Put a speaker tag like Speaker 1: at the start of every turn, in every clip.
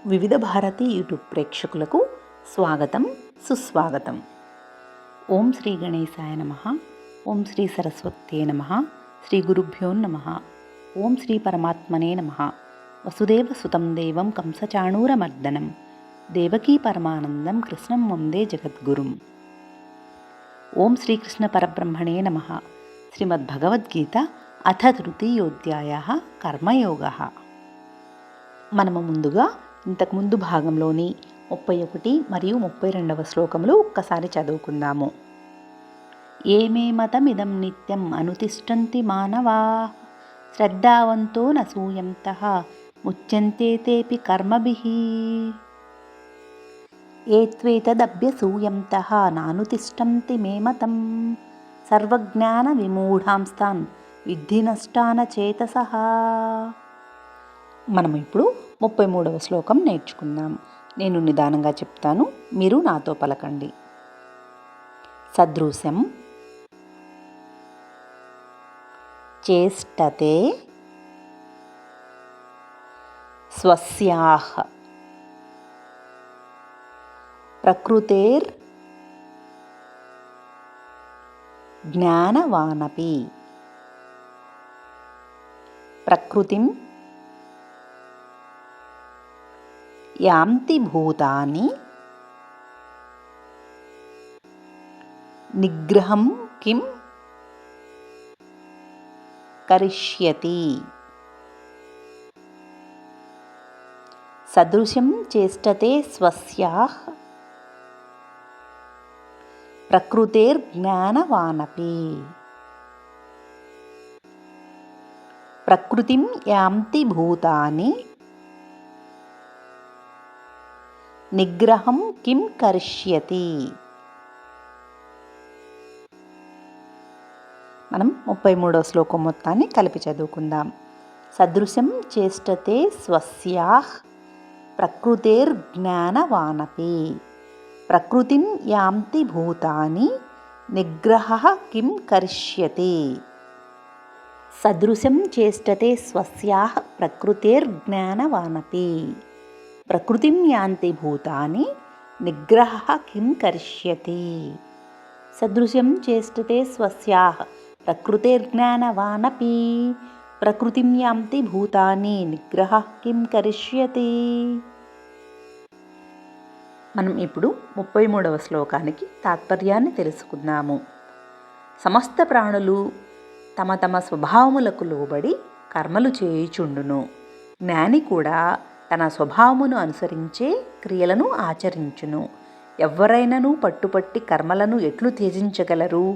Speaker 1: వివిధ భారతి యూట్యూబ్ ప్రేక్షకులకు స్వాగతం, సుస్వాగతం. ఓం శ్రీ గణేశాయ నమః. ఓం శ్రీ సరస్వత్యే నమః. శ్రీ గురుభ్యో నమః. ఓం శ్రీ పరమాత్మనే నమః. వసుదేవ సుతం దేవం కంసచాణూరమర్దనం దేవకీ పరమానందం కృష్ణం వందే జగద్గురుం. ఓం శ్రీకృష్ణ పరబ్రహ్మణే నమః. శ్రీమద్భగవద్గీత అథ తృతీయోధ్యాయః కర్మయోగః. మనము ముందుగా ఇంతకుముందు భాగంలోని 31 మరియు 32వ శ్లోకములు ఒక్కసారి చదువుకుందాము. ఏమే మతమిదం నిత్యం అనుతిష్టంతి మానవా శ్రద్ధావంతో నసూయంతః ముచ్యంతే తేపి కర్మభిః ఏత్వేతదభ్యసూయంతః నానుతిష్టంతి మే మతం సర్వజ్ఞాన విమూఢాంస్తాన్ విద్ధి నష్టాన చేతసః. మనం ఇప్పుడు 33వ శ్లోకం నేర్చుకుందాం. నేను నిదానంగా చెప్తాను, మీరు నాతో పలకండి. సదృశం చేష్టతే స్వస్యాః ప్రకృతేర్ జ్ఞానవానపి ప్రకృతిం యాంతి భూతాని నిగ్రహం కిం కరిష్యతి. సదృశం చేష్టతే స్వస్యాః ప్రకృతేర్జ్ఞానవానపి ప్రకృతిం యాంతి భూతాని నిగ్రహం కిం కరిష్యతి. మనం 33వ శ్లోకం మొత్తాన్ని కలిపి చదువుకుందాం. సదృశం చేష్టతే స్వస్యాః ప్రకృతేర్జ్ఞానవానపి ప్రకృతిం యాంతి భూతాని నిగ్రహః కిం కరిష్యతి. సదృశం చేష్టతే స్వస్యాః ప్రకృతేర్జ్ఞానవానపి ప్రకృతిం యాంతి భూతాని నిగ్రహః కిం కరిష్యతి. సదృశం చేష్టతే స్వస్యాః ప్రకృతేర్జ్ఞానవానపి ప్రకృతిం యాంతి భూతాని నిగ్రహః కిం కరిష్యతి. మనం ఇప్పుడు 33వ శ్లోకానికి తాత్పర్యాన్ని తెలుసుకుందాము. సమస్త ప్రాణులు తమ తమ స్వభావములకు లోబడి కర్మలు చేయుచుండును. జ్ఞాని కూడా తన స్వభావమును అనుసరించే క్రియలను ఆచరించును. ఎవరైనను పట్టుపట్టి కర్మలను ఎట్లు త్యజించగలరు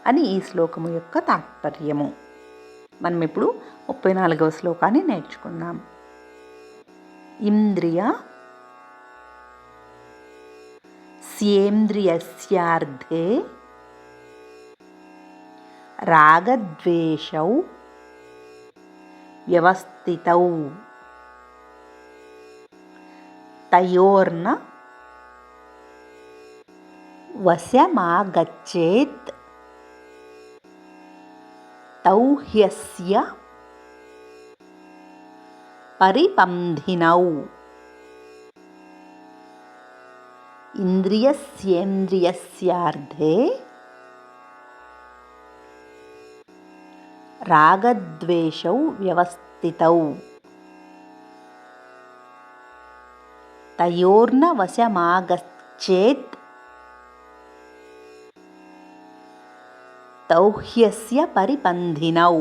Speaker 1: అని ఈ శ్లోకము యొక్క తాత్పర్యము. మనం ఇప్పుడు 34వ శ్లోకాన్ని నేర్చుకుందాం. ఇంద్రియ స్యేంద్రియస్యార్థే రాగద్వేషౌ వ్యవస్థితౌ తయోర్న వశమాగచ్చేత్ తౌ హ్యస్య పరిపంధినౌ. ఇంద్రియస్యేంద్రియస్యార్థే రాగద్వేషౌ వ్యవస్థితౌ తయోర్న వశమాగచ్చేత్ తౌ హ్యస్య పరిపంధినౌ.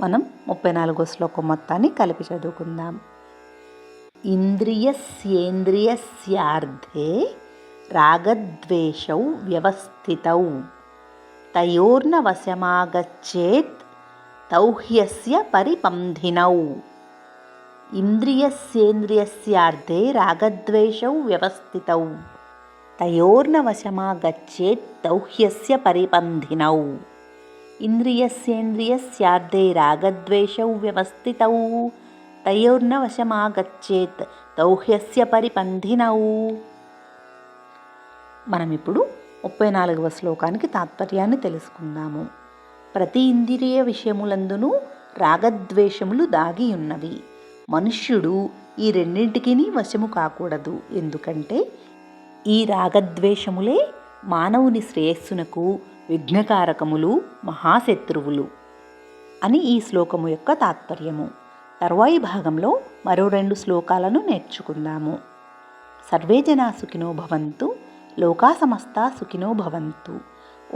Speaker 1: మనం 34వ శ్లోకం మొత్తాన్ని కలిపి చదువుకుందాం. ఇంద్రియస్యేంద్రియస్యార్థే రాగద్వేషౌ వ్యవస్థితౌ తయోర్న వశమాగచ్చేత్ తౌ హ్యస్య పరిపంధినౌ. ఇంద్రియస్యేంద్రియస్యార్థే రాగద్వేషౌ వ్యవస్థితౌ తయోర్న వశమాగచ్చేత్ తౌ హ్యస్య పరిపంధినౌ. ఇంద్రియస్యేంద్రియస్యార్థే రాగద్వేషౌ వ్యవస్థితౌ తయోర్న వశమాగచ్చేత్ తౌ హ్యస్య పరిపంధినౌ. మనం ఇప్పుడు 34వ శ్లోకానికి తాత్పర్యాన్ని తెలుసుకుందాము. ప్రతి ఇంద్రియ విషయములందును రాగద్వేషములు దాగి ఉన్నవి. మనుష్యుడు ఈ రెండింటికి వశము కాకూడదు. ఎందుకంటే ఈ రాగద్వేషములే మానవుని శ్రేయస్సునకు విఘ్నకారకములు, మహాశత్రువులు అని ఈ శ్లోకము యొక్క తాత్పర్యము. తరువాయి భాగంలో మరో 2 శ్లోకాలను నేర్చుకుందాము. సర్వే జనా సుఖినో భవంతు, లోకా సమస్తా సుఖినో భవంతు.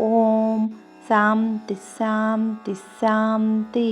Speaker 1: ఓం శాంతి శాంతి శాంతి.